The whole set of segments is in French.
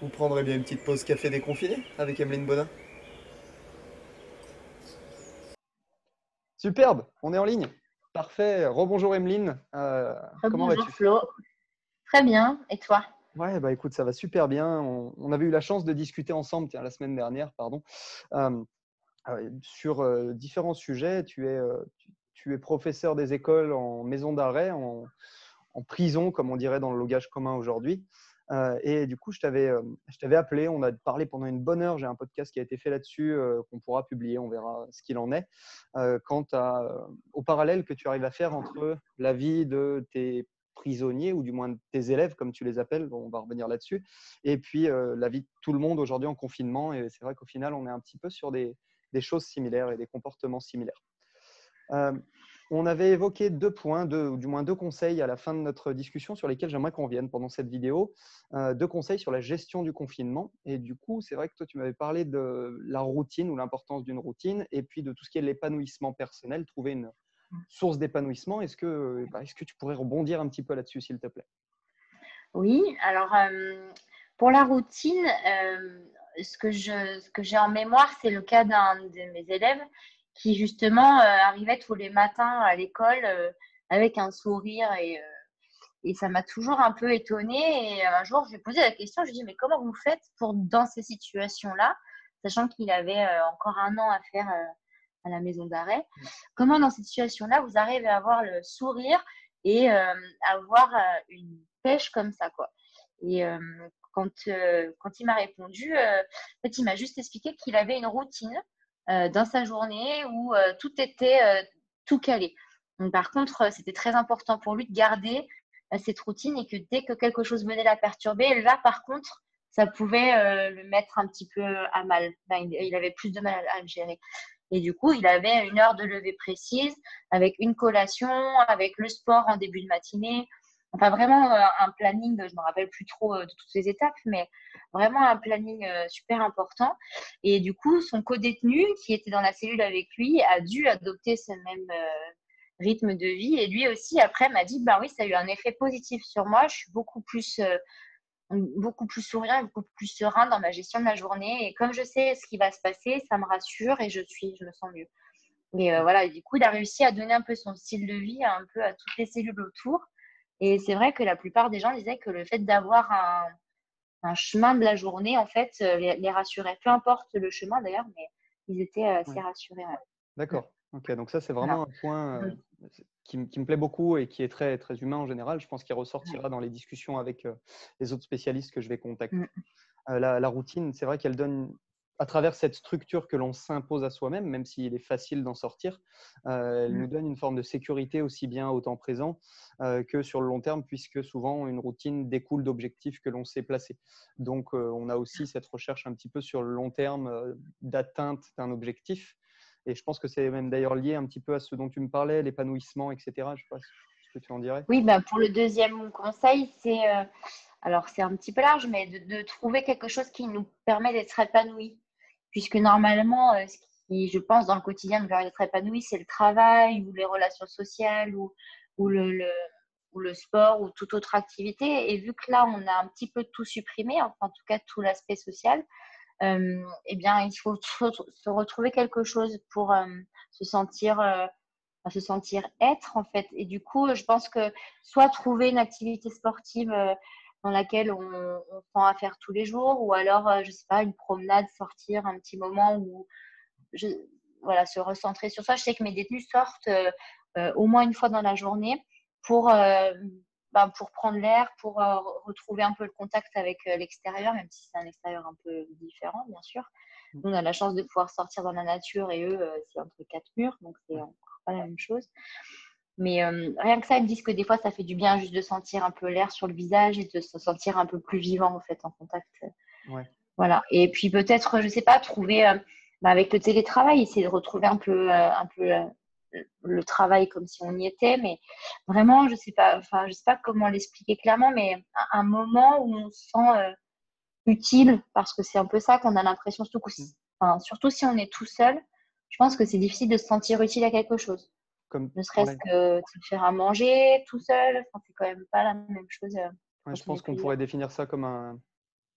Vous prendrez bien une petite pause café déconfiné avec Emeline Bonin? Superbe, on est en ligne. Parfait. Rebonjour Emeline. Comment Bonjour vas-tu? Flo, très bien. Et toi? Ouais, bah écoute, ça va super bien. On avait eu la chance de discuter ensemble, tiens, la semaine dernière, pardon, euh, sur différents sujets. Tu es professeur des écoles en maison d'arrêt, en prison, comme on dirait dans le langage commun aujourd'hui. Et du coup, je t'avais appelé. On a parlé pendant une bonne heure. J'ai un podcast qui a été fait là-dessus qu'on pourra publier. On verra ce qu'il en est. Au parallèle que tu arrives à faire entre la vie de tes prisonniers ou du moins de tes élèves, comme tu les appelles, on va revenir là-dessus, et puis la vie de tout le monde aujourd'hui en confinement. Et c'est vrai qu'au final, on est un petit peu sur des choses similaires et des comportements similaires. Euh, on avait évoqué deux points, ou du moins deux conseils à la fin de notre discussion sur lesquels j'aimerais qu'on revienne pendant cette vidéo. Deux conseils sur la gestion du confinement. Et du coup, c'est vrai que toi, tu m'avais parlé de la routine ou l'importance d'une routine et puis de tout ce qui est l'épanouissement personnel, trouver une source d'épanouissement. Est-ce que tu pourrais rebondir un petit peu là-dessus, s'il te plaît? Oui, alors pour la routine, ce que j'ai en mémoire, c'est le cas d'un de mes élèves qui justement arrivait tous les matins à l'école avec un sourire et ça m'a toujours un peu étonnée. Et un jour, je lui ai posé la question, je lui ai dit, mais comment vous faites pour, dans ces situations-là, sachant qu'il avait encore un an à faire à la maison d'arrêt, comment dans ces situations-là, vous arrivez à avoir le sourire et avoir une pêche comme ça, quoi. Et quand il m'a répondu, en fait, il m'a juste expliqué qu'il avait une routine dans sa journée où tout était tout calé. Donc, par contre, c'était très important pour lui de garder cette routine et que dès que quelque chose venait la perturber, là, par contre, ça pouvait le mettre un petit peu à mal. Enfin, il avait plus de mal à le gérer. Et du coup, il avait une heure de lever précise, avec une collation, avec le sport en début de matinée. Enfin, vraiment un planning, je ne me rappelle plus trop de toutes les étapes, mais vraiment un planning super important. Et du coup, son co-détenu, qui était dans la cellule avec lui, a dû adopter ce même rythme de vie. Et lui aussi, après, m'a dit, bah oui, ça a eu un effet positif sur moi. Je suis beaucoup plus souriant, beaucoup plus serein dans ma gestion de la journée. Et comme je sais ce qui va se passer, ça me rassure et je me sens mieux. Et voilà, et du coup, il a réussi à donner un peu son style de vie un peu à toutes les cellules autour. Et c'est vrai que la plupart des gens disaient que le fait d'avoir un chemin de la journée, en fait, les rassurait. Peu importe le chemin d'ailleurs, mais ils étaient assez Ouais. rassurés. Ouais. D'accord. Ok, donc ça, c'est Voilà. vraiment un point Mm. qui me plaît beaucoup et qui est très, très humain en général. Je pense qu'il ressortira dans les discussions avec les autres spécialistes que je vais contacter. Mm. La routine, c'est vrai qu'elle donne, à travers cette structure que l'on s'impose à soi-même, même s'il est facile d'en sortir, elle Mm. nous donne une forme de sécurité aussi bien au temps présent que sur le long terme, puisque souvent une routine découle d'objectifs que l'on s'est placés. Donc, on a aussi cette recherche un petit peu sur le long terme d'atteinte d'un objectif. Et je pense que c'est même d'ailleurs lié un petit peu à ce dont tu me parlais, l'épanouissement, etc. Je ne sais pas ce que tu en dirais. Oui, ben, pour le deuxième conseil, c'est alors c'est un petit peu large, mais de trouver quelque chose qui nous permet d'être épanoui. Puisque normalement, ce qui, je pense, dans le quotidien nous permet d'être épanoui, c'est le travail ou les relations sociales ou ou le sport ou toute autre activité. Et vu que là, on a un petit peu tout supprimé, enfin, en tout cas tout l'aspect social, eh bien, il faut se retrouver quelque chose pour se sentir, se sentir être, en fait. Et du coup, je pense que soit trouver une activité sportive dans laquelle on tend à faire tous les jours, ou alors, je sais pas, une promenade, sortir un petit moment où je, voilà, se recentrer sur ça. Je sais que mes détenus sortent au moins une fois dans la journée pour, pour prendre l'air, pour retrouver un peu le contact avec l'extérieur, même si c'est un extérieur un peu différent, bien sûr. Nous, on a la chance de pouvoir sortir dans la nature et eux, c'est entre quatre murs, donc c'est Ouais. encore pas la même chose. Mais rien que ça, ils me disent que des fois, ça fait du bien juste de sentir un peu l'air sur le visage et de se sentir un peu plus vivant, en fait, en contact. Ouais. Voilà. Et puis peut-être, je sais pas, trouver avec le télétravail, essayer de retrouver un peu le travail comme si on y était, mais vraiment, je sais pas, enfin, je sais pas comment l'expliquer clairement, mais un moment où on se sent utile, parce que c'est un peu ça qu'on a l'impression, enfin, surtout si on est tout seul, je pense que c'est difficile de se sentir utile à quelque chose. Comme, Ne serait-ce ouais. que se faire à manger tout seul, enfin, c'est quand même pas la même chose Ouais, quand je on pense est qu'on pourrait plusieurs. définir ça comme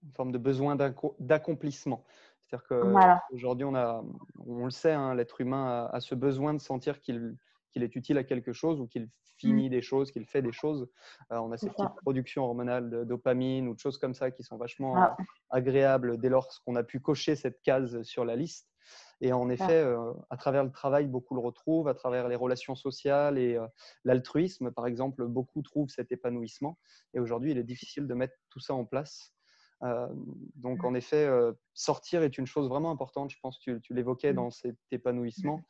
une forme de besoin d'accomplissement. C'est-à-dire Voilà, qu'aujourd'hui, on le sait, hein, l'être humain a ce besoin de sentir qu'il est utile à quelque chose ou qu'il finit des choses, qu'il fait des choses. On a c'est ces petites ça. productions hormonales de dopamine ou de choses comme ça qui sont vachement Ah, agréables dès lors qu'on a pu cocher cette case sur la liste. Et en c'est effet, ça. à travers le travail, beaucoup le retrouvent, à travers les relations sociales et l'altruisme, par exemple, beaucoup trouvent cet épanouissement. Et aujourd'hui, il est difficile de mettre tout ça en place. Euh, donc, en effet, sortir est une chose vraiment importante. Je pense que tu l'évoquais dans cet épanouissement.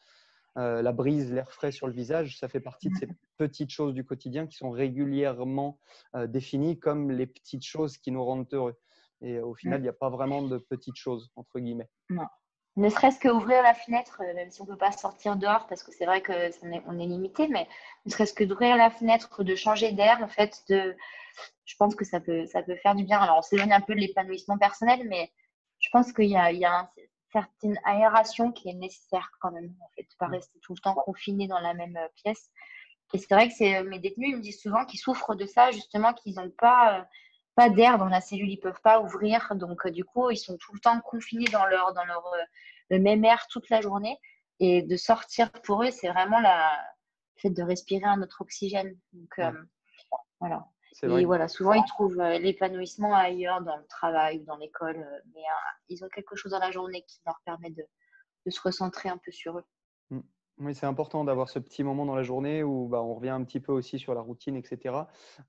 La brise, l'air frais sur le visage, ça fait partie de ces petites choses du quotidien qui sont régulièrement définies comme les petites choses qui nous rendent heureux. Et au final, il n'y a pas vraiment de petites choses, entre guillemets. Non. Ne serait-ce qu'ouvrir la fenêtre, même si on ne peut pas sortir dehors, parce que c'est vrai que on est limité, mais ne serait-ce que d'ouvrir la fenêtre, de changer d'air, en fait, je pense que ça peut faire du bien. Alors, on s'éloigne un peu de l'épanouissement personnel, mais je pense il y a certaine aération qui est nécessaire quand même, en fait, pas rester tout le temps confiné dans la même pièce. Et c'est vrai que mes détenus ils me disent souvent qu'ils souffrent de ça, justement, qu'ils n'ont pas d'air dans la cellule, ils ne peuvent pas ouvrir. Donc, du coup, ils sont tout le temps confinés dans leur le même air toute la journée. Et de sortir pour eux, c'est vraiment le fait de respirer un autre oxygène. Donc, Ouais, voilà. c'est vrai Et que voilà, souvent, ils trouvent l'épanouissement ailleurs, dans le travail, dans l'école. Mais ils ont quelque chose dans la journée qui leur permet de se recentrer un peu sur eux. mm. Oui, c'est important d'avoir ce petit moment dans la journée où on revient un petit peu aussi sur la routine, etc.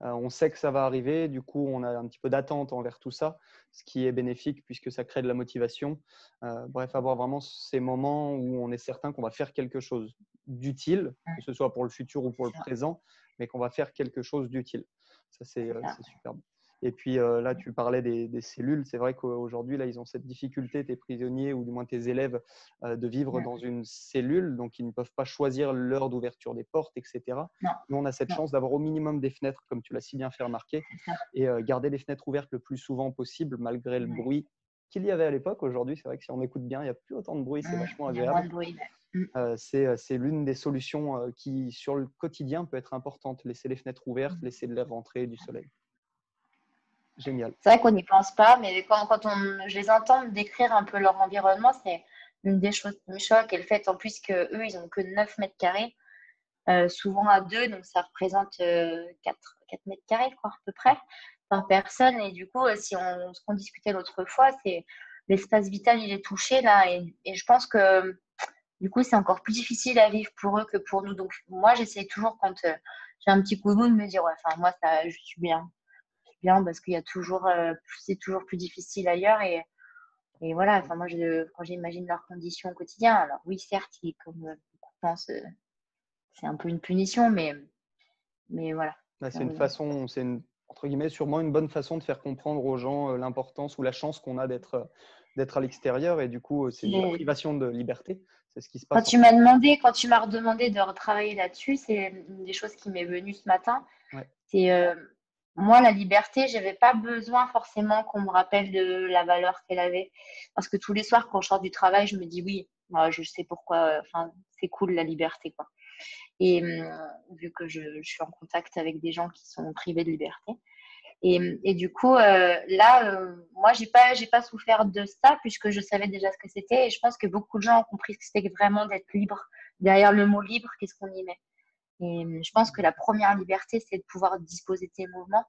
On sait que ça va arriver, du coup, on a un petit peu d'attente envers tout ça, ce qui est bénéfique puisque ça crée de la motivation. Bref, avoir vraiment ces moments où on est certain qu'on va faire quelque chose d'utile, que ce soit pour le futur ou pour le C'est ça. présent, mais qu'on va faire quelque chose d'utile. Ça, C'est ça. c'est superbe. Et puis là, tu parlais des cellules. C'est vrai qu'aujourd'hui, là, ils ont cette difficulté, tes prisonniers ou du moins tes élèves, de vivre dans une cellule. Donc, ils ne peuvent pas choisir l'heure d'ouverture des portes, etc. Non, Nous, on a cette non, chance d'avoir au minimum des fenêtres, comme tu l'as si bien fait remarquer, c'est ça. et garder les fenêtres ouvertes le plus souvent possible, malgré le Ouais. bruit qu'il y avait à l'époque. Aujourd'hui, c'est vrai que si on écoute bien, il n'y a plus autant de bruit. C'est vachement Il y a moins agréable. de bruit. Ouais. C'est l'une des solutions qui, sur le quotidien, peut être importante. Laisser les fenêtres ouvertes, laisser de l'air rentrer, du soleil. Génial. C'est vrai qu'on n'y pense pas, mais je les entends me décrire un peu leur environnement, c'est une des choses qui me choque. Et le fait en plus qu'eux, ils n'ont que 9 mètres carrés, souvent à deux, donc ça représente 4 mètres carrés, quoi, à peu près, par personne. Et du coup, ce qu'on discutait l'autre fois, c'est l'espace vital, il est touché là. Et je pense que du coup, c'est encore plus difficile à vivre pour eux que pour nous. Donc, moi, j'essaie toujours, quand j'ai un petit coup de mou, de me dire, ouais, enfin, moi, ça, je suis bien. Bien parce qu'il y a toujours, c'est toujours plus difficile ailleurs. Et voilà, enfin, moi, quand j'imagine leurs conditions au quotidien, alors oui, certes, comme beaucoup pensent, c'est un peu une punition, mais voilà. Bah, Ça, c'est une façon, entre guillemets, sûrement une bonne façon de faire comprendre aux gens l'importance ou la chance qu'on a d'être à l'extérieur. Et du coup, c'est une privation de liberté. C'est ce qui se passe. Quand tu m'as redemandé de retravailler là-dessus, c'est une des choses qui m'est venue ce matin. Ouais. C'est moi, la liberté, j'avais pas besoin forcément qu'on me rappelle de la valeur qu'elle avait. Parce que tous les soirs, quand je sors du travail, je me dis oui, moi, je sais pourquoi, enfin, c'est cool la liberté, quoi. Et vu que je suis en contact avec des gens qui sont privés de liberté. Et du coup, là, moi, j'ai pas souffert de ça puisque je savais déjà ce que c'était. Et je pense que beaucoup de gens ont compris ce que c'était vraiment d'être libre. Derrière le mot libre, qu'est-ce qu'on y met? Et je pense que la première liberté, c'est de pouvoir disposer de tes mouvements.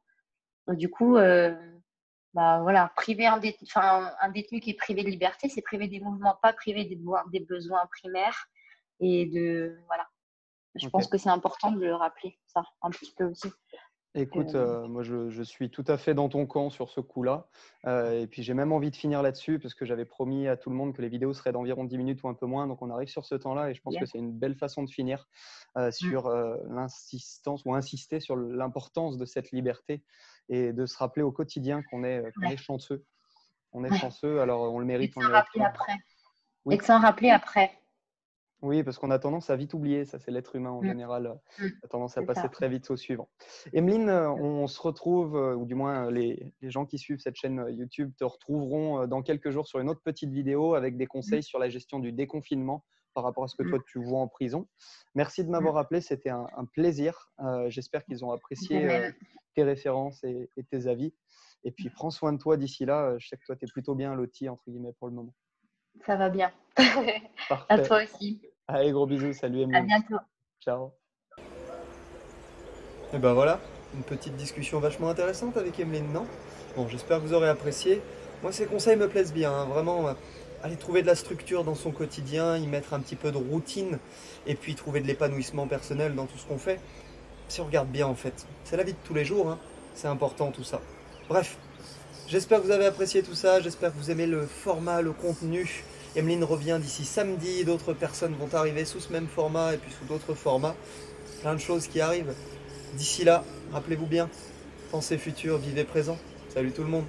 Donc, du coup, bah, voilà, un détenu qui est privé de liberté, c'est privé des mouvements, pas privé des besoins primaires. Voilà. Je pense Ok. que c'est important de le rappeler, ça, un petit peu aussi. Écoute, moi, je suis tout à fait dans ton camp sur ce coup-là. Et puis, j'ai même envie de finir là-dessus parce que j'avais promis à tout le monde que les vidéos seraient d'environ 10 minutes ou un peu moins. Donc, on arrive sur ce temps-là et je pense que c'est une belle façon de finir sur l'insistance ou insister sur l'importance de cette liberté et de se rappeler au quotidien qu'on est chanceux. On est chanceux, alors on le Et mérite, de on le s'en mérite rappeler pas. après. Et Oui. de s'en rappeler après. Oui, parce qu'on a tendance à vite oublier, ça c'est l'être humain en général, a tendance à C'est passer ça. très vite au suivant. Emeline, on se retrouve, ou du moins les gens qui suivent cette chaîne YouTube te retrouveront dans quelques jours sur une autre petite vidéo avec des conseils sur la gestion du déconfinement par rapport à ce que toi tu vois en prison. Merci de Mm. m'avoir appelé, c'était un plaisir. J'espère qu'ils ont De apprécié même. tes références et tes avis. Et puis prends soin de toi d'ici là. Je sais que toi tu es plutôt bien loti entre guillemets pour le moment. Ça va bien. À Parfait. toi aussi. Allez, gros bisous. Salut À Emeline. bientôt. Ciao. Et ben voilà, une petite discussion vachement intéressante avec Emeline, non? Bon, j'espère que vous aurez apprécié. Moi, ces conseils me plaisent bien, hein, vraiment. Aller trouver de la structure dans son quotidien, y mettre un petit peu de routine, et puis trouver de l'épanouissement personnel dans tout ce qu'on fait. Si on regarde bien, en fait, c'est la vie de tous les jours, hein. C'est important tout ça. Bref, j'espère que vous avez apprécié tout ça, j'espère que vous aimez le format, le contenu. Emeline revient d'ici samedi, d'autres personnes vont arriver sous ce même format et puis sous d'autres formats. Plein de choses qui arrivent. D'ici là, rappelez-vous bien, pensez futur, vivez présent. Salut tout le monde.